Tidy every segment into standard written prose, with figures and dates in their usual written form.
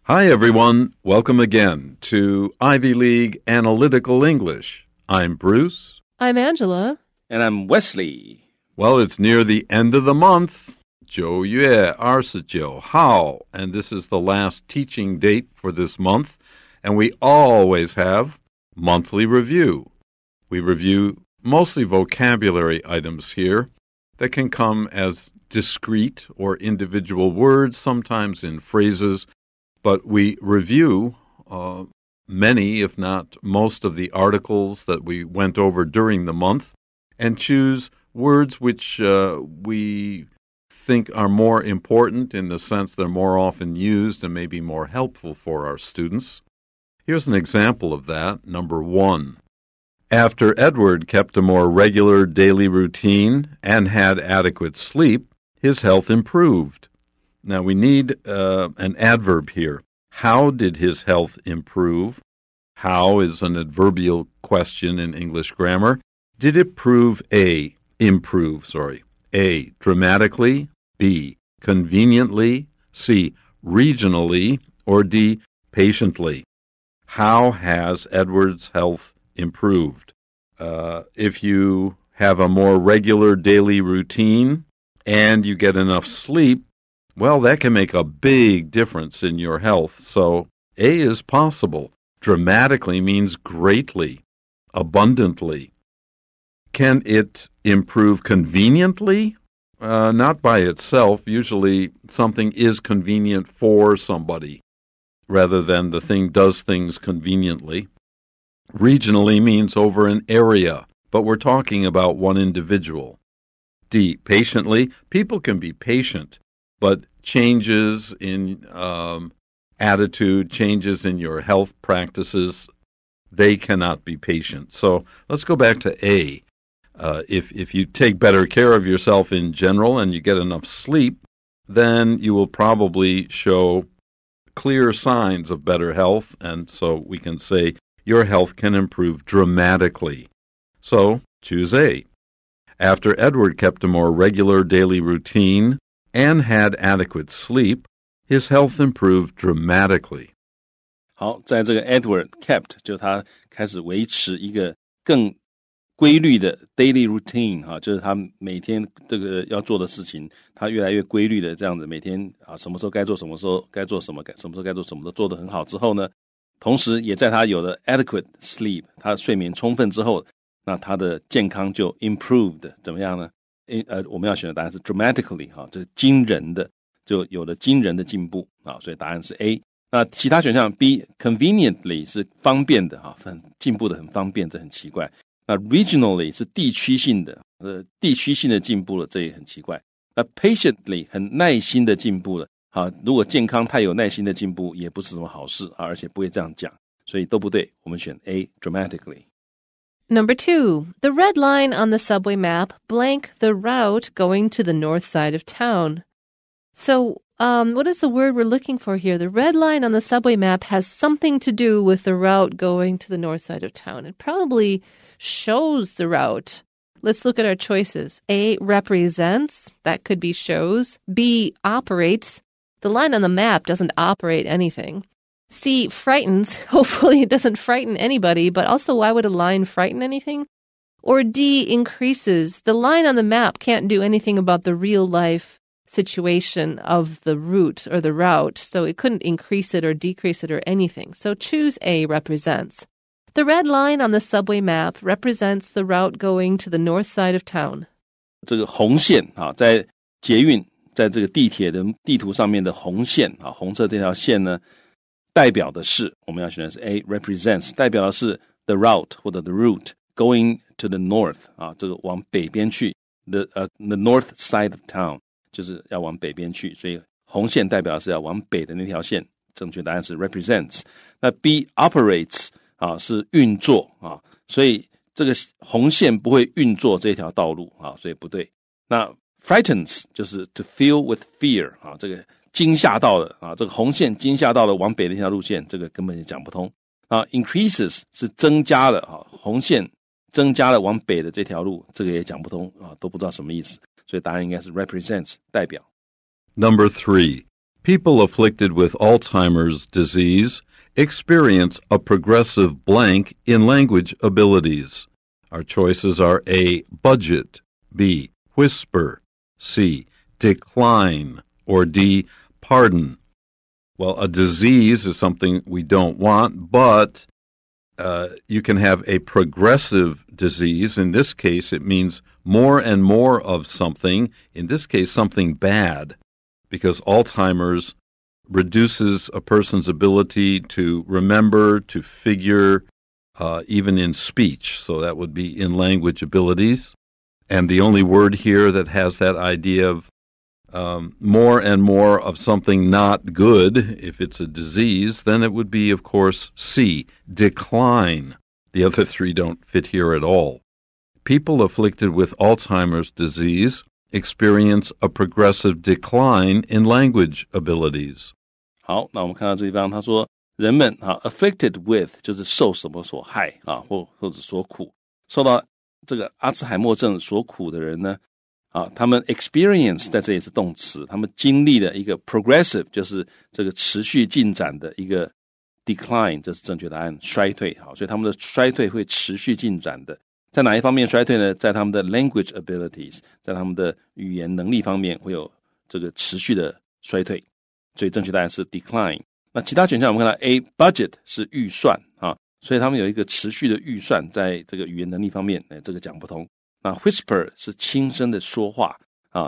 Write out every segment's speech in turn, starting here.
Hi, everyone. Welcome again to Ivy League Analytical English. I'm Bruce. I'm Angela. And I'm Wesley. Well, it's near the end of the month. 9月29号, and this is the last teaching date for this month, and we always have monthly review. We review mostly vocabulary items here that can come as discrete or individual words, sometimes in phrases, but we review many, if not most, of the articles that we went over during the month and choose words which we think are more important in the sense they're more often used and may be more helpful for our students. Here's an example of that. Number 1. After Edward kept a more regular daily routine and had adequate sleep, his health improved. Now, we need an adverb here. How did his health improve? How is an adverbial question in English grammar. Did it improve? A, dramatically, B, conveniently, C, regionally, or D, patiently. How has Edward's health improved? If you have a more regular daily routine and you get enough sleep, well, that can make a big difference in your health. So A is possible. Dramatically means greatly, abundantly. Can it improve conveniently? Not by itself. Usually something is convenient for somebody rather than the thing does things conveniently. Regionally means over an area, but we're talking about one individual. D, patiently. People can be patient, but changes in attitude, changes in your health practices, they cannot be patient. So let's go back to A. If you take better care of yourself in general and you get enough sleep, then you will probably show clear signs of better health, and so we can say your health can improve dramatically. So choose A. After Edward kept a more regular daily routine and had adequate sleep, his health improved dramatically. 好，在这个 Edward kept 就他开始维持一个更规律的 daily routine 就是他每天这个要做的事情，他越来越规律的这样子，每天什么时候该做什么时候该做什么，什么时候该做什么都做得很好之后呢，同时也在他有了 adequate sleep， 他的睡眠充分之后，那他的健康就 improved， 怎么样呢？我们要选的答案是 dramatically 这是惊人的，就有了惊人的进步所以答案是 A。那其他选项 B conveniently 是方便的很进步的很方便，这很奇怪。那 regionally 是地区性的，地区性的进步了，这也很奇怪。那 patiently 很耐心的进步了如果健康太有耐心的进步也不是什么好事而且不会这样讲，所以都不对，我们选 A dramatically。 Number 2. The red line on the subway map blank the route going to the north side of town. So, what is the word we're looking for here? The red line on the subway map has something to do with the route going to the north side of town. It probably shows the route. Let's look at our choices. A, represents. That could be shows. B, operates. The line on the map doesn't operate anything. C, frightens. Hopefully it doesn't frighten anybody, but also why would a line frighten anything? Or D, increases. The line on the map can't do anything about the real life situation of the route or the route, so it couldn't increase it or decrease it or anything. So choose A, represents. The red line on the subway map represents the route going to the north side of town. 这个红线在捷运在这个地铁的地图上面的红线红色这条线呢，代表的是我们要选的是 A represents， 代表的是 the route 或者 the route going to the north 这个往北边去 the north side of town 就是要往北边去，所以红线代表的是要往北的那条线，正确答案是 represents。 那 B operates 是运作所以这个红线不会运作这条道路所以不对。那 frightens 就是 to fill with fear 这个惊吓到了这个红线惊吓到了往北的那条路线，这个根本也讲不通increases 是增加了红线增加了往北的这条路，这个也讲不通都不知道什么意思，所以答案应该是 represents 代表。 Number 3. People afflicted with Alzheimer's disease experience a progressive blank in language abilities. Our choices are A, budget, B, whisper, C, decline, or D, pardon. Well, a disease is something we don't want, but you can have a progressive disease. In this case, it means more and more of something, in this case, something bad, because Alzheimer's reduces a person's ability to remember, to figure, even in speech. So that would be in language abilities. And the only word here that has that idea of more and more of something not good, if it's a disease, then it would be, of course, C, decline. The other three don't fit here at all. People afflicted with Alzheimer's disease experience a progressive decline in language abilities. 好，那我们看到这地方，他说人们afflicted with 就是受什么所害或者所苦，受到这个阿兹海默症所苦的人呢，他们 experience 在这里是动词，他们经历了一个 progressive 就是这个持续进展的一个 decline， 这是正确答案，衰退。好，所以他们的衰退会持续进展的。在哪一方面衰退呢？在他们的 language abilities， 在他们的语言能力方面会有这个持续的衰退。所以正确答案是 decline。那其他选项我们看到 A budget 是预算所以他们有一个持续的预算，在这个语言能力方面，这个讲不通。那 whisper 是轻声的说话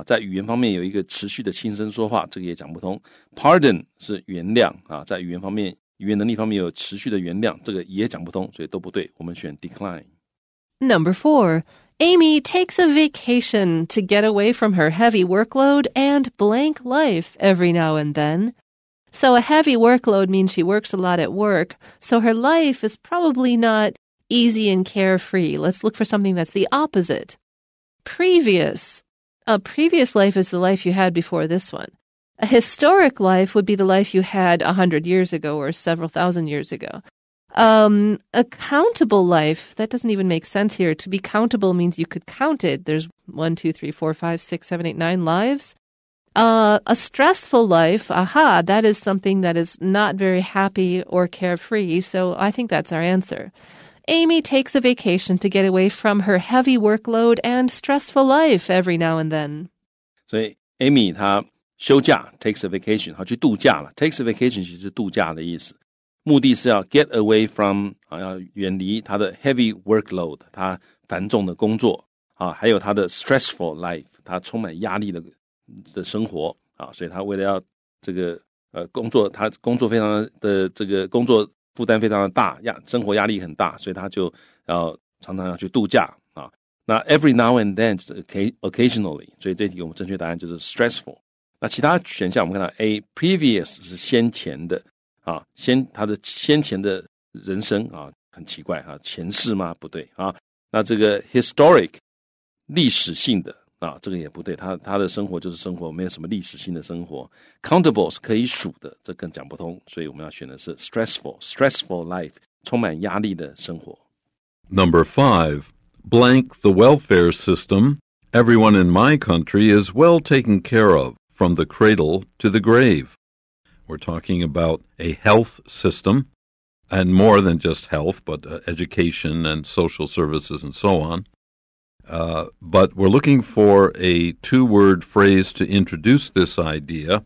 在语言方面有一个持续的轻声说话，这个也讲不通。Pardon 是原谅在语言方面，语言能力方面有持续的原谅，这个也讲不通，所以都不对。我们选 decline。Number 4. Amy takes a vacation to get away from her heavy workload and blank life every now and then. So a heavy workload means she works a lot at work, so her life is probably not easy and carefree. Let's look for something that's the opposite. Previous. A previous life is the life you had before this one. A historic life would be the life you had 100 years ago or several thousand years ago. A countable life, that doesn't even make sense here. To be countable means you could count it. There's 1, 2, 3, 4, 5, 6, 7, 8, 9 lives. A stressful life, that is something that is not very happy or carefree, so I think that's our answer. Amy takes a vacation to get away from her heavy workload and stressful life every now and then. 所以 Amy 她休假 takes a vacation， 她去度假了。takes a vacation 其实是度假的意思，目的是要 get away from 要远离她的 heavy workload， 她繁重的工作还有她的 stressful life， 她充满压力的生活所以她为了要这个工作，她工作非常的这个工作负担非常的大，生活压力很大，所以她就常常要去度假那 every now and then 就是 occasionally， 所以这题我们正确答案就是 stressful。那其他选项我们看到 A previous 是先前的他的先前的人生很奇怪前世吗？不对那这个 historic 历史性的这个也不对，他的生活就是生活，没有什么历史性的生活。countable 是可以数的，这更讲不通，所以我们要选的是 stressful life， 充满压力的生活。Number 5. Blank the welfare system. Everyone in my country is well taken care of, from the cradle to the grave. We're talking about a health system, and more than just health, but education and social services and so on. But we're looking for a two-word phrase to introduce this idea.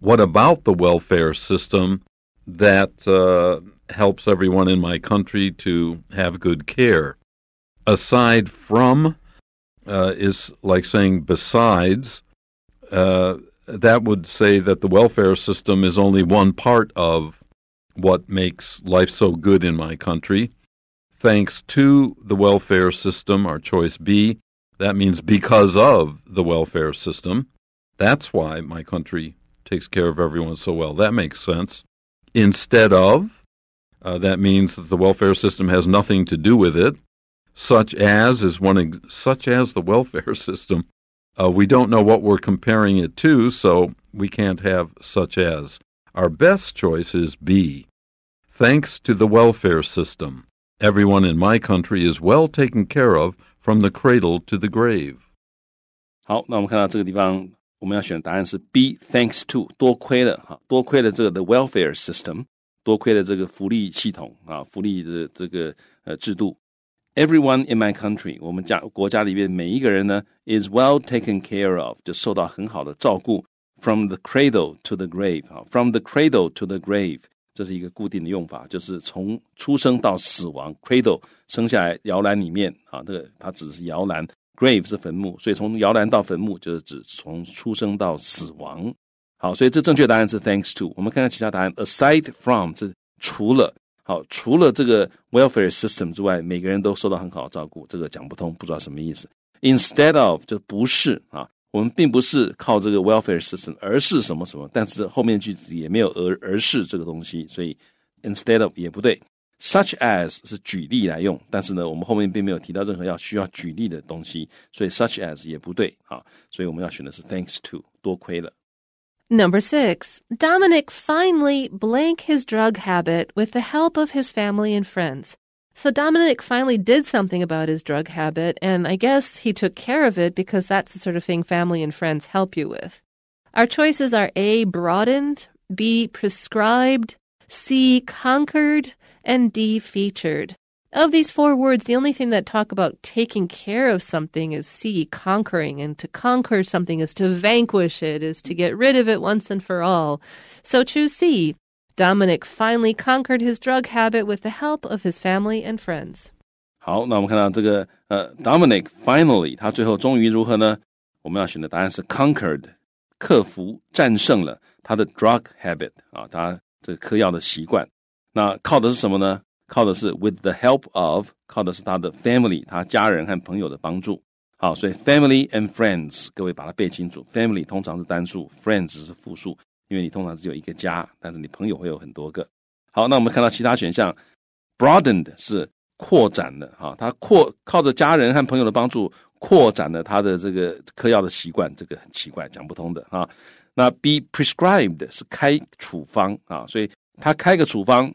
What about the welfare system that helps everyone in my country to have good care? Aside from is like saying besides. That would say that the welfare system is only one part of what makes life so good in my country. Thanks to the welfare system, our choice B, that means because of the welfare system. That's why my country takes care of everyone so well. That makes sense. Instead of, that means that the welfare system has nothing to do with it. Such as the welfare system. We don't know what we're comparing it to, so we can't have such as. Our best choice is B. Thanks to the welfare system, everyone in my country is well taken care of from the cradle to the grave. 好，那我们看到这个地方，我们要选的答案是 B thanks to 多亏了多亏了这个 the welfare system 多亏了这个福利系统福利的这个制度。Everyone in my country 我们国家里面每一个人呢 is well taken care of 就受到很好的照顾。From the cradle to the grave From the cradle to the grave 这是一个固定的用法，就是从出生到死亡。 Cradle 生下来摇篮里面这个它指的是摇篮， grave 是坟墓，所以从摇篮到坟墓就是指从出生到死亡。好，所以这正确答案是 thanks to。 我们看看其他答案。 Aside from 是除了除了这个 welfare system 之外，每个人都受到很好的照顾，这个讲不通，不知道什么意思。 Instead of 就不是我们并不是靠这个 welfare system， 而是什么什么，但是后面句子也没有而是这个东西，所以 instead of 也不对。Such as 是举例来用，但是呢，我们后面并没有提到任何需要举例的东西，所以 such as 也不对所以我们要选的是 thanks to 多亏了。Number 6. Dominic finally blank his drug habit with the help of his family and friends. So Dominic finally did something about his drug habit, and I guess he took care of it because that's the sort of thing family and friends help you with. Our choices are A, broadened, B, prescribed, C, conquered, and D, featured. Of these 4 words, the only thing that talk about taking care of something is C, conquering, and to conquer something is to vanquish it, is to get rid of it once and for all. So choose C. Dominic finally conquered his drug habit with the help of his family and friends. 好，那我们看到这个Dominic finally 他最后终于如何呢？我们要选的答案是 conquered 克服战胜了他的 drug habit 他这个嗑药的习惯。那靠的是什么呢？靠的是 with the help of 靠的是他的 family 他家人和朋友的帮助。好，所以 family and friends 各位把它背清楚， family 通常是单数， friends 是复数，因为你通常只有一个家，但是你朋友会有很多个。好，那我们看到其他选项 broadened 是扩展的他靠着家人和朋友的帮助扩展了他的这个嗑药的习惯，这个很奇怪，讲不通的那 B prescribed 是开处方所以他开个处方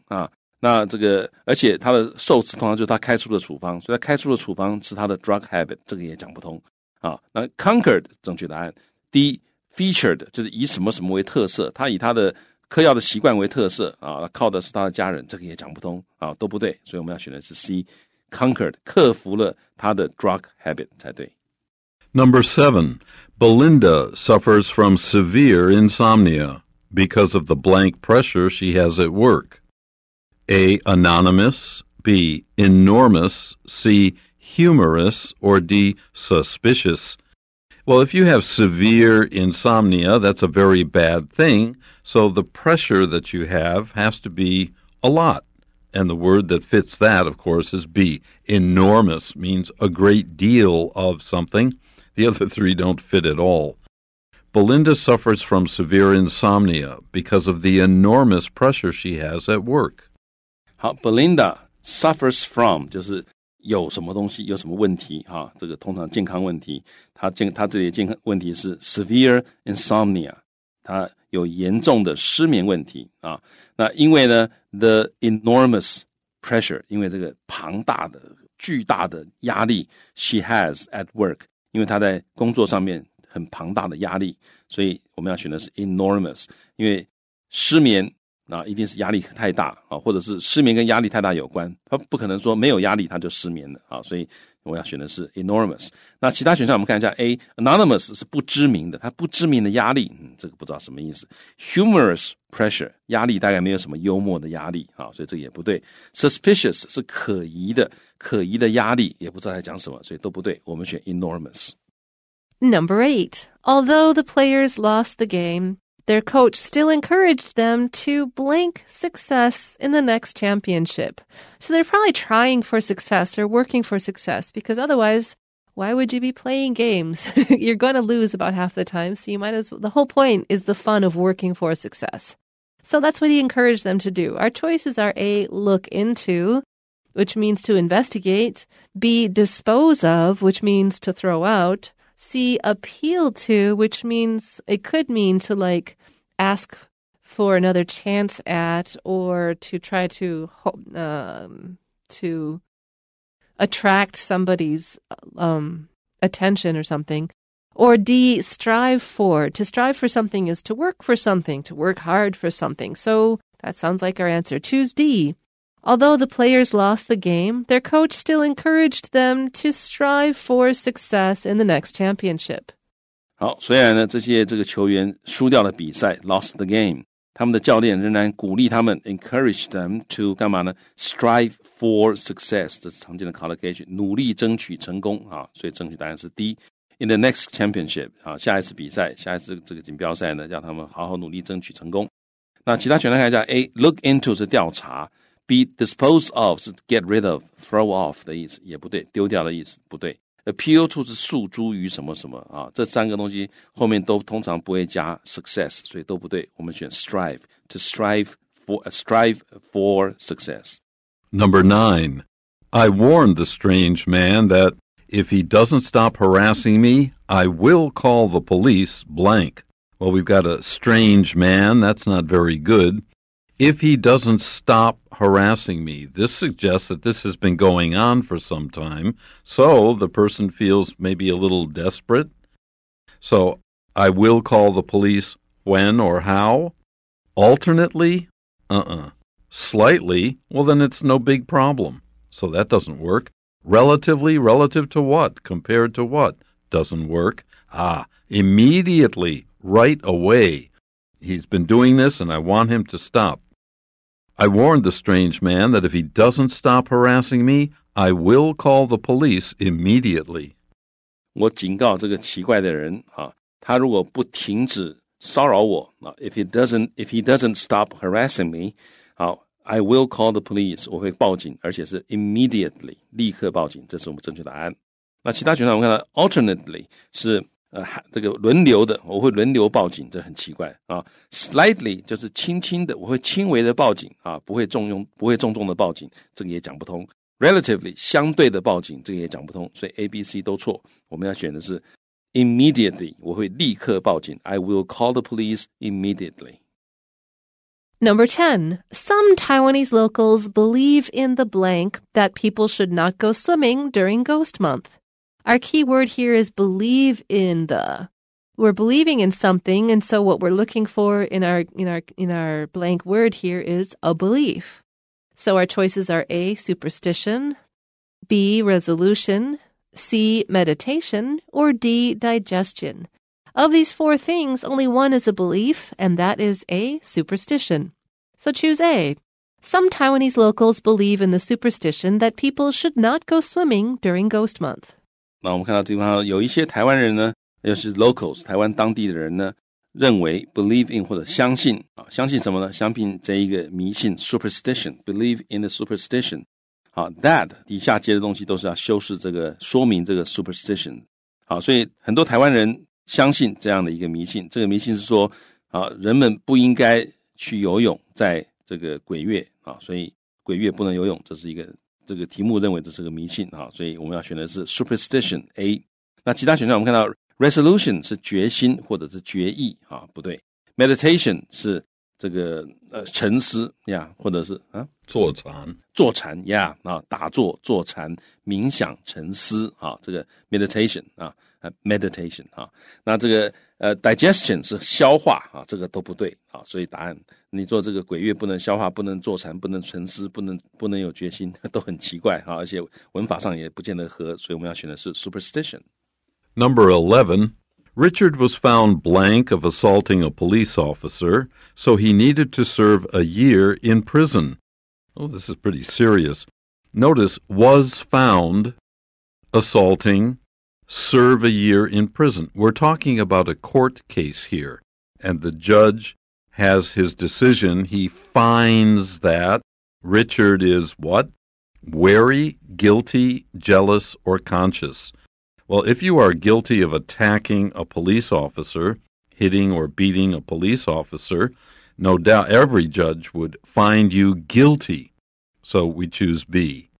那这个而且他的受词通常就是他开出的处方，所以他开出的处方是他的 drug habit， 这个也讲不通那 conquered 正确答案。 D featured 就是以什么什么为特色，他以他的嗑药的习惯为特色靠的是他的家人，这个也讲不通都不对，所以我们要选的是 C conquered 克服了他的 drug habit 才对。 Number 7. Belinda suffers from severe insomnia because of the blank pressure she has at work. A, anonymous, B, enormous, C, humorous, or D, suspicious. Well, if you have severe insomnia, that's a very bad thing, so the pressure that you have has to be a lot. And the word that fits that, of course, is B. Enormous means a great deal of something. The other 3 don't fit at all. Belinda suffers from severe insomnia because of the enormous pressure she has at work. 好 Belinda suffers from 就是有什么东西有什么问题这个通常健康问题，他这里的健康问题是 severe insomnia， 他有严重的失眠问题那因为呢 the enormous pressure 因为这个庞大的巨大的压力 she has at work， 因为他在工作上面很庞大的压力，所以我们要选的是 enormous， 因为失眠一定是压力太大或者是失眠跟压力太大有关，他不可能说没有压力他就失眠了所以我要选的是 enormous。 那其他选项我们看一下 A anonymous 是不知名的，他不知名的压力这个不知道什么意思。 humorous pressure 压力大概没有什么幽默的压力所以这个也不对。 suspicious 是可疑的压力，也不知道在讲什么，所以都不对，我们选 enormous。 Number 8. Although the players lost the game, their coach still encouraged them to blank success in the next championship. So they're probably trying for success or working for success, because otherwise, why would you be playing games? You're going to lose about half the time, so you might as well. The whole point is the fun of working for success. So that's what he encouraged them to do. Our choices are A, look into, which means to investigate, B, dispose of, which means to throw out, C, appeal to, which means it could mean to ask for another chance at, or to try to attract somebody's attention or something. Or D, strive for. To strive for something is to work for something, to work hard for something. So that sounds like our answer. Choose D. Although the players lost the game, their coach still encouraged them to strive for success in the next championship. 好，虽然呢这个球员输掉了比赛 lost the game， 他们的教练仍然鼓励他们 encourage them to 干嘛呢 strive for success， 这是常见的 collocation， 努力争取成功啊，所以正确答案是 D。In the next championship 啊，下一次比赛，下一次这个锦标赛呢，让他们好好努力争取成功。那其他选项看一下 A look into 是调查， B dispose of 是 get rid of throw off 的意思，也不对，丢掉的意思不对。Appeal to 是诉诸于什么什么啊，这三个东西后面都通常不会加 success， 所以都不对。我们选 strive to strive for success. Number 9. I warned the strange man that if he doesn't stop harassing me, I will call the police blank. Well, we've got a strange man. That's not very good. If he doesn't stop harassing me, this suggests that this has been going on for some time, so the person feels maybe a little desperate. So, I will call the police when or how? Alternately? Slightly? Well, then it's no big problem. So that doesn't work. Relatively? Relative to what? Compared to what? Doesn't work. Immediately. Right away. He's been doing this and I want him to stop. I warned the strange man that if he doesn't stop harassing me, I will call the police immediately. 我警告这个奇怪的人啊，他如果不停止骚扰我啊 if he doesn't stop harassing me, 好 I will call the police， 我会报警，而且是 immediately 立刻报警，这是我们正确答案。那其他选项我们看到 alternately 是这个轮流的，我会轮流报警，这很奇怪啊。Slightly 就是轻轻的，我会轻微的报警啊，不会重重的报警，这个也讲不通。Relatively 相对的报警，这个也讲不通，所以 A、B、C 都错。我们要选的是 immediately， 我会立刻报警。I will call the police immediately. Number 10. Some Taiwanese locals believe in the blank that people should not go swimming during Ghost Month. Our key word here is believe in the. We're believing in something, and so what we're looking for in our blank word here is a belief. So our choices are A, superstition, B, resolution, C, meditation, or D, digestion. Of these four things, only one is a belief, and that is A, superstition. So choose A. Some Taiwanese locals believe in the superstition that people should not go swimming during Ghost Month. 那我们看到这地方有一些台湾人呢，又是 locals 台湾当地的人呢，认为 believe in 或者相信啊，相信什么呢？相信这一个迷信 superstition believe in the superstition 好 that 底下接的东西都是要修饰这个说明这个 superstition 好，所以很多台湾人相信这样的一个迷信，这个迷信是说啊，人们不应该去游泳在这个鬼月啊，所以鬼月不能游泳，这是一个这个题目认为这是个迷信啊，所以我们要选的是 superstition A。那其他选项我们看到 resolution 是决心或者是决议啊，不对。meditation 是这个沉思呀，或者是坐禅呀打坐坐禅冥想沉思啊，这个 meditation 啊meditation 啊，那这个digestion 是消化啊，这个都不对啊，所以答案你做这个鬼月不能消化，不能坐禅，不能沉思，不能有决心，都很奇怪啊，而且文法上也不见得合，所以我们要选的是 superstition。 Number 11. Richard was found blank of assaulting a police officer, so he needed to serve a year in prison. Oh, this is pretty serious. Notice, was found assaulting, serve a year in prison. We're talking about a court case here, and the judge has his decision. He finds that Richard is what? Wary, guilty, jealous, or conscious. Well, if you are guilty of attacking a police officer, hitting or beating a police officer, no doubt every judge would find you guilty. So we choose B.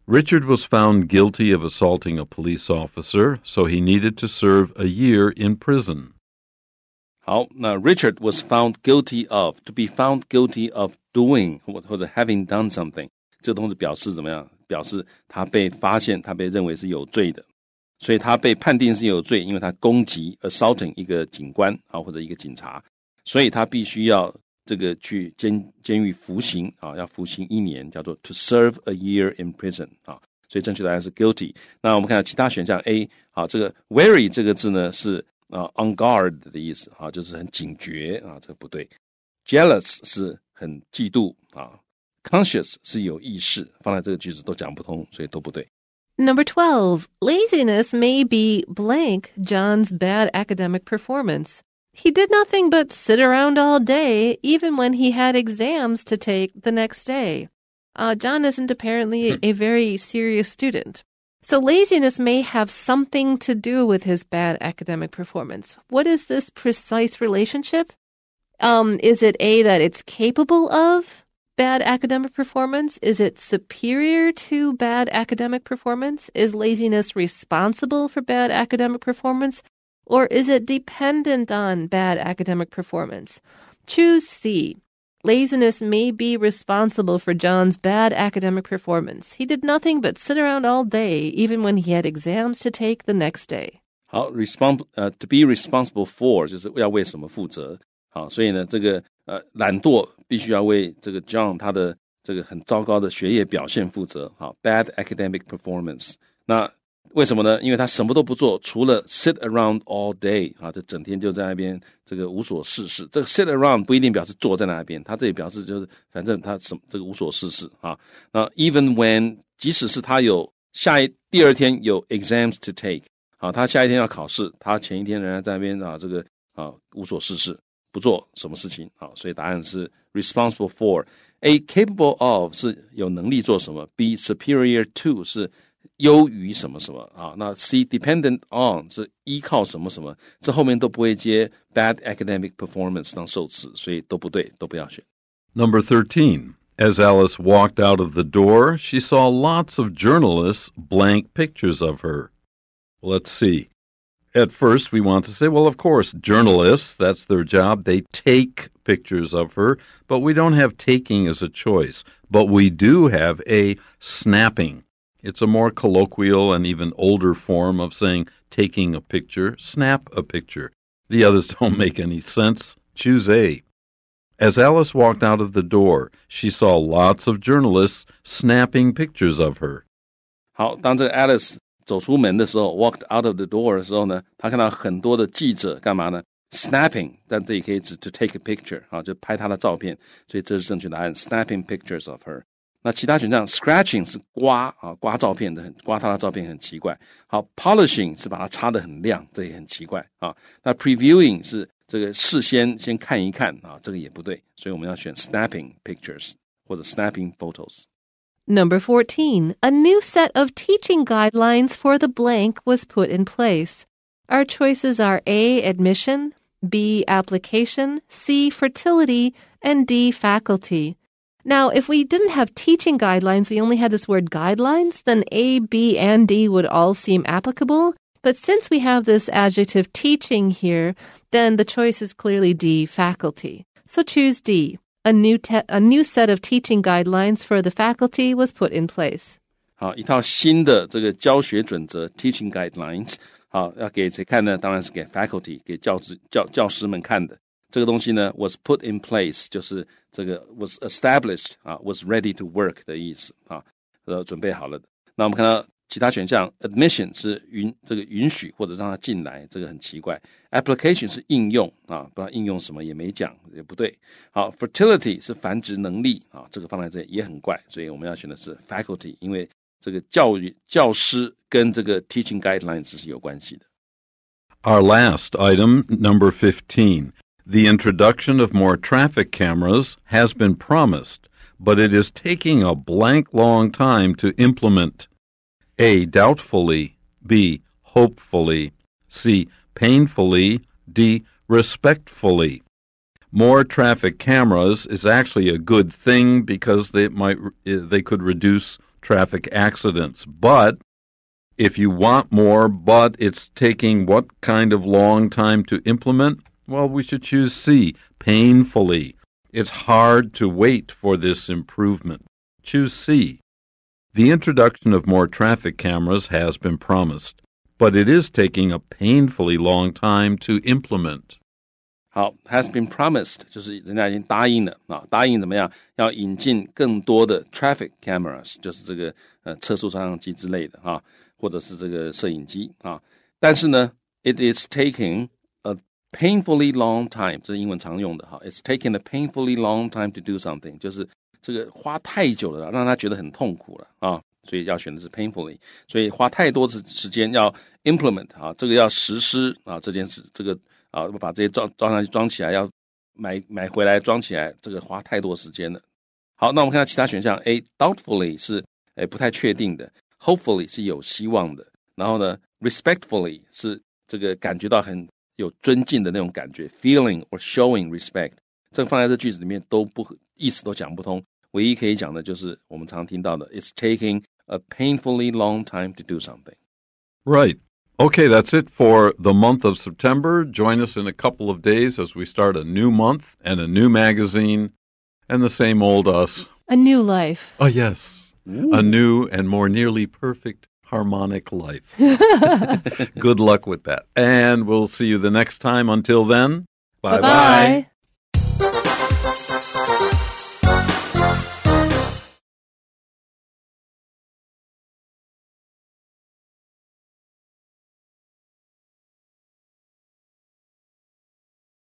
Richard was found guilty of assaulting a police officer, so he needed to serve a year in prison. 好，那 Richard was found guilty of, to be found guilty of doing 或者 having done something， 这个东西表示怎么样？表示他被发现，他被认为是有罪的。所以他被判定是有罪，因为他攻击 assaulting 一个警官或者一个警察，所以他必须要这个去监狱服刑要服刑1年，叫做 to serve a year in prison 所以正确答案是 guilty。那我们看到其他选项 A 这个 wary 这个字呢是on guard 的意思就是很警觉这个不对。jealous 是很嫉妒conscious 是有意识，放在这个句子都讲不通，所以都不对。Number 12, laziness may be blank John's bad academic performance. He did nothing but sit around all day, even when he had exams to take the next day. John isn't apparently a very serious student. So laziness may have something to do with his bad academic performance. What is this precise relationship? Is it A, that it's capable of bad academic performance? Is it superior to bad academic performance? Is laziness responsible for bad academic performance? Or is it dependent on bad academic performance? Choose C. Laziness may be responsible for John's bad academic performance. He did nothing but sit around all day, even when he had exams to take the next day. 好 to be responsible for 就是要为什么负责。好，所以呢，这个懒惰必须要为这个 John 他的这个很糟糕的学业表现负责。好 ，bad academic performance。那为什么呢？因为他什么都不做，除了 sit around all day 就整天就在那边这个无所事事。这个 sit around 不一定表示坐在那边，他这里表示就是反正他这个无所事事那 even when 即使是他有第二天有 exams to take 他下一天要考试，他前一天仍然在那边这个无所事事，不做什么事情所以答案是 responsible for。 A capable of 是有能力做什么， B superior to 是优于什么什么那 C dependent on 是依靠什么什么，这后面都不会接 bad academic performance 当受词，所以都不对，都不要选。 Number 13. As Alice walked out of the door, she saw lots of journalists blank pictures of her. Let's see. At first, we want to say, well, of course, journalists, that's their job. They take pictures of her, but we don't have taking as a choice. But we do have a snapping. It's a more colloquial and even older form of saying taking a picture, snap a picture. The others don't make any sense. Choose A. As Alice walked out of the door, she saw lots of journalists snapping pictures of her. 好，当这个 Alice 走出门的时候 walked out of the door 的时候呢，她看到很多的记者干嘛呢？ snapping， 但这里可以指 to take a picture 就拍她的照片，所以这是正确答案 snapping pictures of her。那其他选项 scratching 是刮刮照片的，刮他的照片很奇怪。好 polishing 是把它擦得很亮，这也很奇怪那 previewing 是这个事先看一看这个也不对，所以我们要选 snapping pictures 或者 snapping photos。 Number 14, a new set of teaching guidelines for the blank was put in place. Our choices are A, admission, B, application, C, fertility, and D, faculty. Now, if we didn't have teaching guidelines, we only had this word guidelines, then A, B, and D would all seem applicable. But since we have this adjective teaching here, then the choice is clearly D, faculty. So choose D. A new set of teaching guidelines for the faculty was put in place. 好，一套新的这个教学准则 teaching guidelines 好，要给谁看呢？当然是给 faculty 给教师们看的。这个东西呢 was put in place 就是这个 was established was ready to work 的意思准备好了的。那我们看到其他选项 admission 是这个允许或者让他进来，这个很奇怪。 application 是应用不知道应用什么也没讲，也不对。好 fertility 是繁殖能力这个放在这里也很怪，所以我们要选的是 faculty， 因为这个教师跟这个 teaching guidelines 是有关系的。 Our last item, number 15. The introduction of more traffic cameras has been promised, but it is taking a blank long time to implement. A, doubtfully, B, hopefully, C, painfully, D, respectfully. More traffic cameras is actually a good thing because they could reduce traffic accidents. But if you want more, but it's taking what kind of long time to implement? Well, we should choose C, painfully. It's hard to wait for this improvement. Choose C. The introduction of more traffic cameras has been promised, but it is taking a painfully long time to implement. 好 ，has been promised 就是人家已经答应了啊，答应怎么样？要引进更多的 traffic cameras， 就是这个测速照相机之类的啊，或者是这个摄影机啊。但是呢 ，it is taking a painfully long time， 这是英文常用的哈。It's taking a painfully long time to do something， 就是这个花太久了，让他觉得很痛苦了啊。所以要选的是 painfully， 所以花太多的时间要 implement 啊，这个要实施啊这件事，这个啊把这些照相机装起来，要买回来装起来，这个花太多时间了。好，那我们看到其他选项 ，A doubtfully 是不太确定的 ，hopefully 是有希望的，然后呢 respectfully 是这个感觉到很有尊敬的那种感觉 ，feeling or showing respect， 这个放在这句子里面意思都讲不通。唯一可以讲的就是我们常听到的 "It's taking a painfully long time to do something." Right. Okay, that's it for the month of September. Join us in a couple of days as we start a new month and a new magazine and the same old us. A new life. Oh, yes. Ooh. A new and more nearly perfect harmonic life. Good luck with that. And we'll see you the next time. Until then, bye-bye. Bye-bye.